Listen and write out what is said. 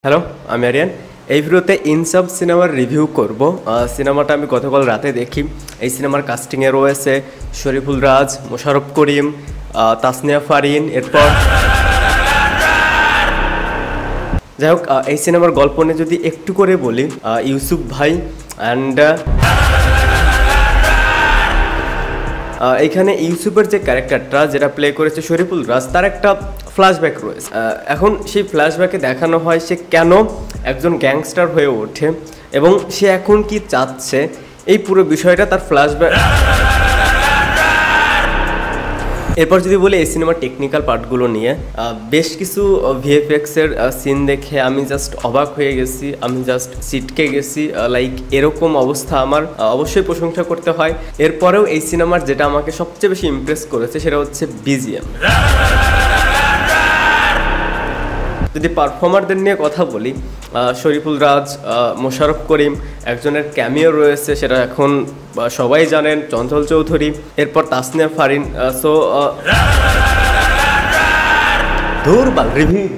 Hello, আমি আরিয়ান। এই ভিডিওতে ইনসাফ সিনেমার রিভিউ করব। সিনেমাটা আমি গতকাল রাতে দেখি। এই সিনেমার কাস্টিংয়ে রয়েছে শরীফুল রাজ, মোশাররফ করিম, তাসনিয়া ফারিন। এরপর যাই হোক, এই সিনেমার গল্প নিয়ে যদি একটু করে বলি, ইউসুফ ভাই অ্যান্ড এইখানে ইউসুফের যে ক্যারেক্টারটা যেটা প্লে করেছে শরীফুল রাজ, তার একটা ফ্ল্যাশব্যাক রয়েছে। এখন সেই ফ্ল্যাশব্যাকে দেখানো হয় সে কেন একজন গ্যাংস্টার হয়ে ওঠে এবং সে এখন কি চাচ্ছে, এই পুরো বিষয়টা তার ফ্ল্যাশব্যাক। এরপর যদি বলি এই সিনেমার টেকনিক্যাল পার্টগুলো নিয়ে, বেশ কিছু ভিএফএক্সের সিন দেখে আমি জাস্ট অবাক হয়ে গেছি, আমি জাস্ট ছিটকে গেছি। লাইক এরকম অবস্থা আমার অবশ্যই প্রশংসা করতে হয়। এরপরেও এই সিনেমার যেটা আমাকে সবচেয়ে বেশি ইমপ্রেস করেছে সেটা হচ্ছে বিজিএম। যদি পারফর্মারদের নিয়ে কথা বলি, শরীফুল রাজ, মোশাররফ করিম, একজনের ক্যামিও রয়েছে, সেটা এখন সবাই জানেন, চঞ্চল চৌধুরী। এরপর তাসনিয়া ফারিন। সো ধুর বাল রিভিউ